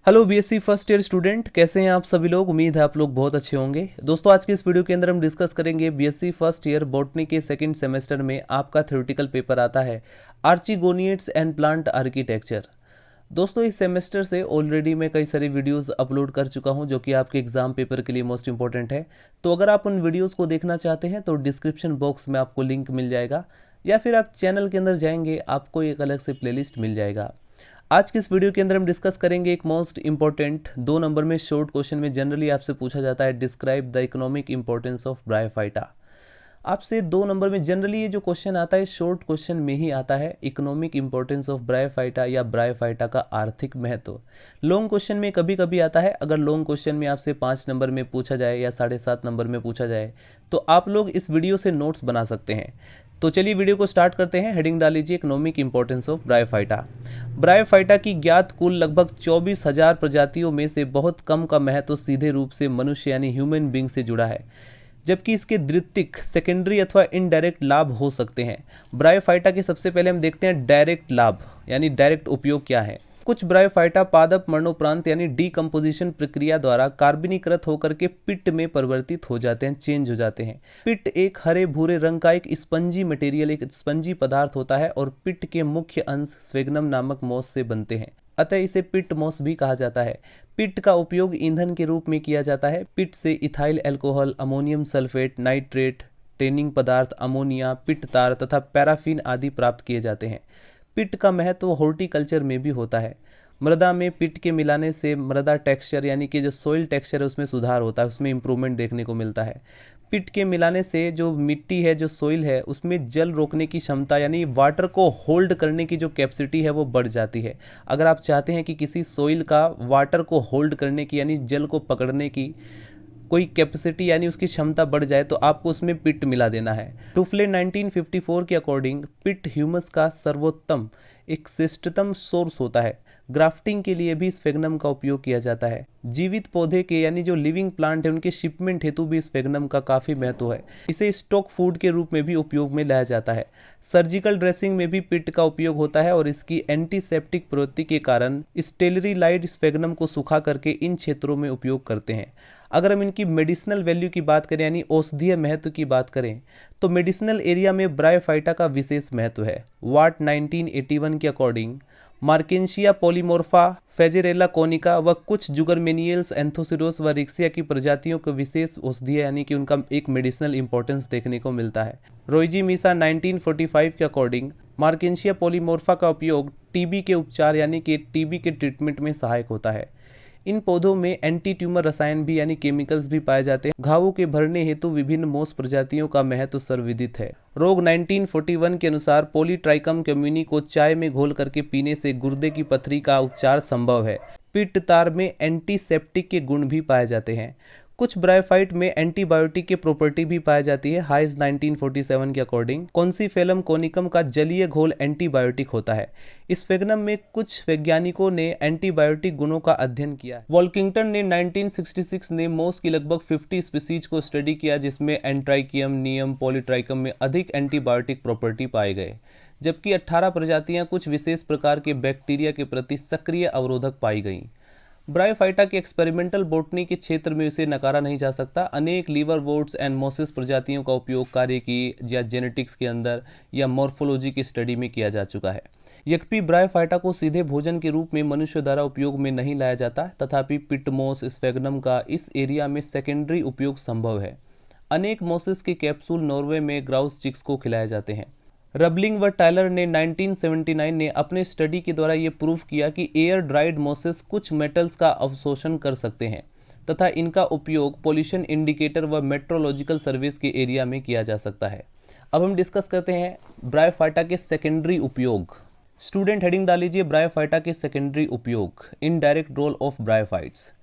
Hello BSc first year student, कैसे हैं आप सभी लोग। उम्मीद है आप लोग बहुत अच्छे होंगे। दोस्तों, आज की इस वीडियो के अंदर हम डिस्कस करेंगे बीएससी फर्स्ट ईयर बॉटनी के सेकंड सेमेस्टर में आपका थ्योरेटिकल पेपर आता है आर्चिगोनियड्स एंड प्लांट आर्किटेक्चर। दोस्तों, इस सेमेस्टर से ऑलरेडी मैं कई सारी वीडियोस अपलोड कर चुका हूं जो कि आपके एग्जाम पेपर के लिए मोस्ट इंपॉर्टेंट है। तो अगर आप उन वीडियोस को देखना चाहते हैं तो डिस्क्रिप्शन बॉक्स में आपको लिंक मिल जाएगा, या फिर आप चैनल के अंदर जाएंगे, आपको एक अलग से प्लेलिस्ट मिल जाएगा। आज की इस वीडियो के अंदर हम डिस्कस करेंगे एक मोस्ट इंपॉर्टेंट 2 नंबर में शॉर्ट क्वेश्चन में जनरली आपसे पूछा जाता है, describe the economic importance of bryophyta. आपसे 2 नंबर में जनरली ये जो क्वेश्चन आता है शॉर्ट क्वेश्चन में ही आता है, इकोनॉमिक इंपॉर्टेंस ऑफ ब्रायोफाइटा या ब्रायोफाइटा का आर्थिक महत्व। लॉन्ग क्वेश्चन में कभी कभी आता है। अगर लॉन्ग क्वेश्चन में आपसे 5 नंबर में पूछा जाए या 7.5 नंबर में पूछा जाए तो आप लोग इस वीडियो से नोट्स बना सकते हैं। तो चलिए वीडियो को स्टार्ट करते हैं। हेडिंग डाल लीजिए, economic importance of bryophyta. Bryophyta की ज्ञात कुल लगभग 24,000 प्रजातियों में से बहुत कम का महत्व सीधे रूप से मनुष्य यानी ह्यूमन बींग से जुड़ा है, जबकि इसके द्वितीयक, सेकेंडरी अथवा इनडायरेक्ट लाभ हो सकते हैं। ब्रायोफाइटा के सबसे पहले हम देखते हैं डायरेक्ट लाभ यानी डायरेक्ट उपयोग क्या है। कुछ ब्रायोफाइटा पादप मरणोपरांत यानी डीकम्पोजिशन प्रक्रिया द्वारा कार्बनीकृत होकर के पिट में परिवर्तित हो जाते हैं, चेंज हो जाते हैं। पिट एक हरे भूरे रंग का एक स्पंजी मटेरियल, एक स्पंजी पदार्थ होता है और पिट के मुख्य अंश स्फेग्नम नामक मोस से बनते हैं, अतः इसे पिट मोस भी कहा जाता है। पिट का उपयोग ईंधन के रूप में किया जाता है। पिट से ethyl alcohol, ammonium sulphate, nitrate, tanning पदार्थ, अमोनिया, पिट तार तथा पैराफिन आदि प्राप्त किए जाते हैं। पिट का महत्व हॉर्टिकल्चर में भी होता है। मृदा में पिट के मिलाने से मृदा टेक्सचर यानी कि जो सोइल टेक्सचर है उसमें सुधार होता है, उसमें इंप्रूवमेंट देखने को मिलता है। पिट के मिलाने से जो मिट्टी है, जो सोइल है, उसमें जल रोकने की क्षमता यानी वाटर को होल्ड करने की जो कैपेसिटी है वो बढ़ जाती है। अगर आप चाहते हैं कि किसी सोइल का वाटर को होल्ड करने की यानी जल को पकड़ने की कोई कैपेसिटी यानी उसकी क्षमता बढ़ जाए तो आपको उसमें पिट मिला देना है। टुफले 1954 के अकॉर्डिंग पिट ह्यूमस का सर्वोत्तम, एक श्रेष्ठतम सोर्स होता है। ग्राफ्टिंग के लिए भी स्फेग्नम का उपयोग किया जाता है। जीवित पौधे के यानी जो लिविंग प्लांट है उनके शिपमेंट हेतु भी स्फेग्नम का काफी महत्व है। इसे स्टॉक फूड के रूप में भी उपयोग में लाया जाता है। सर्जिकल ड्रेसिंग में भी पिट का उपयोग होता है और इसकी एंटीसेप्टिक प्रवृत्ति के कारण स्टेरिलाइट स्फेग्नम को सुखा करके इन क्षेत्रों में उपयोग करते हैं। अगर हम इनकी मेडिसिनल वैल्यू की बात करें यानी औषधीय महत्व की बात करें तो मेडिसिनल एरिया में ब्रायोफाइटा का विशेष महत्व है। वाट 1981 के अकॉर्डिंग मार्केंशिया पॉलीमोर्फा, फेजेरेला कोनिका व कुछ जुगरमेनियल्स, एंथोसिरोस व रिक्सिया की प्रजातियों को विशेष औषधीय यानी कि उनका एक मेडिसिनल इंपॉर्टेंस देखने को मिलता है। रोइजी मिसा 1945 के अकॉर्डिंग मार्केंशिया पॉलीमोर्फा का उपयोग टीबी के उपचार यानी कि टीबी के ट्रीटमेंट में सहायक होता है। इन पौधों में एंटी ट्यूमर रसायन भी यानी केमिकल्स भी पाए जाते हैं। घावों के भरने हेतु विभिन्न मोस प्रजातियों का महत्व सर्वविदित है। रोग 1941 के अनुसार पॉलीट्राइकम कम्युनी को चाय में घोल करके पीने से गुर्दे की पथरी का उपचार संभव है। पिट तार में एंटीसेप्टिक के गुण भी पाए जाते हैं। कुछ ब्रायोफाइट में एंटीबायोटिक की प्रॉपर्टी भी पाई जाती है। हाइज 1947 के अकॉर्डिंग कॉन्सीफेलम कोनिकम का जलीय घोल एंटीबायोटिक होता है। इस स्फेग्नम में कुछ वैज्ञानिकों ने एंटीबायोटिक गुणों का अध्ययन किया है। वॉल्किंगटन ने 1966 ने मोस की लगभग 50 स्पीसीज को स्टडी किया, जिसमें एंट्राइकियम, नियम, पॉलीट्राइकम में अधिक एंटीबायोटिक प्रॉपर्टी पाए गए, जबकि 18 प्रजातियां कुछ विशेष प्रकार के बैक्टीरिया के प्रति सक्रिय अवरोधक पाई गईं। ब्रायोफाइटा के एक्सपेरिमेंटल बॉटनी के क्षेत्र में इसे नकारा नहीं जा सकता। अनेक लीवरवोर्ट्स एंड मोसिस प्रजातियों का उपयोग कार्य की या जेनेटिक्स के अंदर या मॉर्फोलॉजी की स्टडी में किया जा चुका है। यद्यपि ब्रायोफाइटा को सीधे भोजन के रूप में मनुष्य द्वारा उपयोग में नहीं लाया जाता, तथापि पिटमोस, स्फेग्नम का इस एरिया में सेकेंडरी उपयोग संभव है। अनेक मोसिस के कैप्सूल नॉर्वे में ग्राउस चिक्स को खिलाए जाते हैं। रबलिंग व टायलर ने 1979 ने अपने स्टडी के द्वारा ये प्रूव किया कि एयर ड्राइड मोसेस कुछ मेटल्स का अवशोषण कर सकते हैं तथा इनका उपयोग पोल्यूशन इंडिकेटर व मेट्रोलॉजिकल सर्विस के एरिया में किया जा सकता है। अब हम डिस्कस करते हैं ब्रायोफाइटा के सेकेंडरी उपयोग। स्टूडेंट हेडिंग डाल लीजिए, ब्रायोफाइटा के सेकेंडरी उपयोग, indirect role of bryophytes.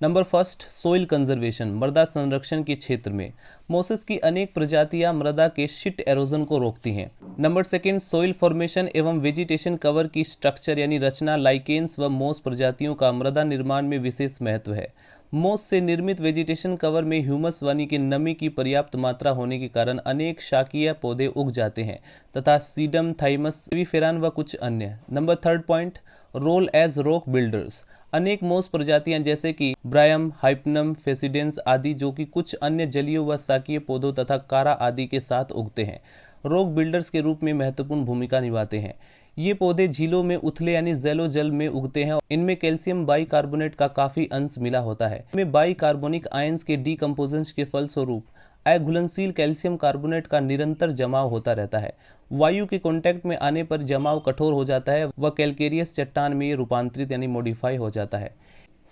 Number first, soil conservation, मृदा संरक्षण के क्षेत्र में मोसेस की अनेक प्रजातियां मृदा के शिट एरोजन को रोकती हैं। नंबर सेकंड, सोइल फॉर्मेशन एवं वेजिटेशन कवर की स्ट्रक्चर यानी रचना, लाइकेन्स व मोस प्रजातियों का मृदा निर्माण में विशेष महत्व है। मोस से निर्मित वेजिटेशन कवर में ह्यूमस वानी की नमी की पर्याप्त मात्रा होने के कारण अनेक शाकीय पौधे उग जाते हैं तथा सीडम, थाइमस, एविफेरान व कुछ अन्य। Number third point, role as rock builders, अनेक मोस प्रजातियां जैसे कि ब्रायम, हाइपनम, फेसिडेंस आदि जो कि कुछ अन्य जलीय व शाकीय पौधों तथा कारा आदि के साथ उगते हैं, रॉक बिल्डर्स के रूप में महत्वपूर्ण भूमिका निभाते हैं। ये पौधे झीलों में उथले यानी जैलो जल में उगते हैं। इनमें कैल्शियम बाइकार्बोनेट का काफी अंश मिला होता है। इनमें बाइकार्बोनिक आयंस के डीकम्पोजेशन के फलस्वरूप अघुलनशील कैल्शियम कार्बोनेट का निरंतर जमाव होता रहता है। वायु के कांटेक्ट में आने पर जमाव कठोर हो जाता है व कैलकेरियस चट्टान में ये रूपांतरित यानी मॉडिफाई हो जाता है।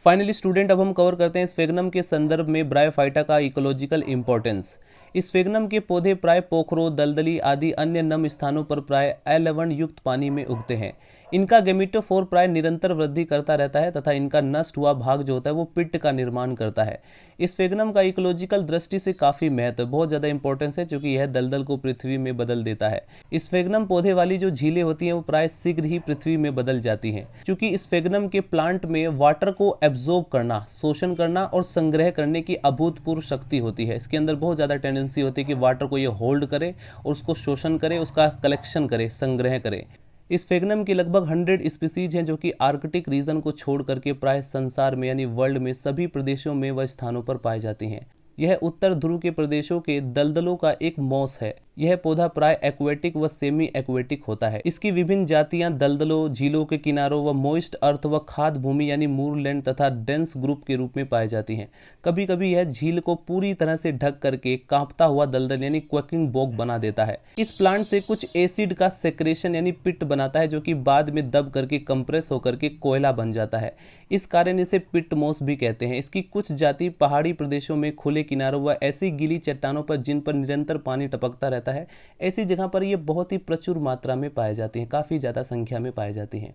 फाइनली स्टूडेंट, अब हम कवर करते हैं स्फेगनम के संदर्भ में ब्रायोफाइटा का इकोलॉजिकल इंपॉर्टेंस। स्फेगनम के पौधे प्राय पोखरों, दलदली आदि अन्य नम स्थानों पर प्राय अलवण युक्त पानी में उगते हैं। इनका गेमिटोफोर प्राय निरंतर वृद्धि करता रहता है तथा इनका नष्ट हुआ भाग जो होता है वो पिट्ट का निर्माण करता है। स्फेगनम का इकोलॉजिकल दृष्टि से काफी महत्व, बहुत ज्यादा इंपॉर्टेंस है क्योंकि यह दलदल को पृथ्वी में बदल देता है। स्फेगनम पौधे वाली जो झीलें होती हैं वो प्राय शीघ्र ही पृथ्वी में बदल जाती हैं, क्योंकि स्फेगनम के प्लांट में वाटर को एब्जॉर्ब करना, शोषण करना और संग्रह करने की अभूतपूर्व शक्ति होती है। इसके अंदर बहुत ज्यादा टेंडेंसी होती है कि वाटर को ये होल्ड करे और उसको शोषण करे, उसका कलेक्शन करे, संग्रह करे। स्फेगनम की लगभग 100 स्पीसीज हैं जो कि आर्कटिक रीजन को छोड़ करके प्राय संसार में यानी वर्ल्ड में सभी प्रदेशों में व स्थानों पर पाई जाती हैं। यह उत्तर ध्रुव के प्रदेशों के दलदलों का एक मॉस है। यह पौधा प्राय एक्वेटिक व सेमी एक्वेटिक होता है। इसकी विभिन्न जातियां दलदलों, झीलों के किनारों व मोइस्ट अर्थ व खाद भूमि यानी मूरलैंड तथा डेंस ग्रुप के रूप में पाई जाती हैं। कभी कभी यह झील को पूरी तरह से ढक करके कांपता हुआ दलदल यानी क्वैकिंग बॉग बना देता है। इस प्लांट से कुछ एसिड का सेक्रेशन यानी पिट बनाता है जो कि बाद में दब करके कंप्रेस होकर के कोयला बन जाता है। इस कारण इसे पिट मॉस भी कहते हैं। इसकी कुछ जाति पहाड़ी प्रदेशों में खुले किनारों व ऐसी गीली चट्टानों पर जिन पर निरंतर पानी टपकता रहता है, ऐसी जगह पर ये बहुत ही प्रचुर मात्रा में पाए जाते हैं, काफ़ी ज़्यादा संख्या में पाए जाते हैं।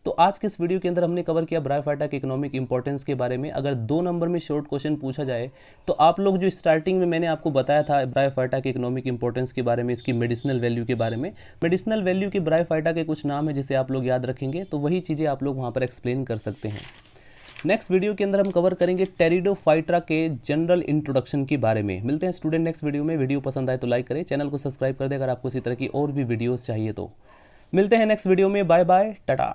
तो आज के इस वीडियो के अंदर हमने कवर किया ब्रायोफाइटा के इकोनॉमिक इंपॉर्टेंस के बारे में। अगर 2 नंबर में शॉर्ट क्वेश्चन पूछा जाए तो आप लोग जो स्टार्टिंग में मैंने आपको बताया था ब्रायोफाइटा के इकोनॉमिक इंपॉर्टेंस के बारे में, इसकी मेडिसिनल वैल्यू के बारे में, मेडिसिनल वैल्यू के ब्रायोफाइटा के कुछ नाम है जिसे आप लोग याद रखेंगे तो वही चीज़ें आप लोग वहाँ पर एक्सप्लेन कर सकते हैं। नेक्स्ट वीडियो के अंदर हम कवर करेंगे टेरिडोफाइटा के जनरल इंट्रोडक्शन के बारे में। मिलते हैं स्टूडेंट नेक्स्ट वीडियो में। वीडियो पसंद आए तो लाइक करें, चैनल को सब्सक्राइब कर दें अगर आपको इसी तरह की और भी वीडियोस चाहिए तो। मिलते हैं नेक्स्ट वीडियो में। Bye bye, Tata.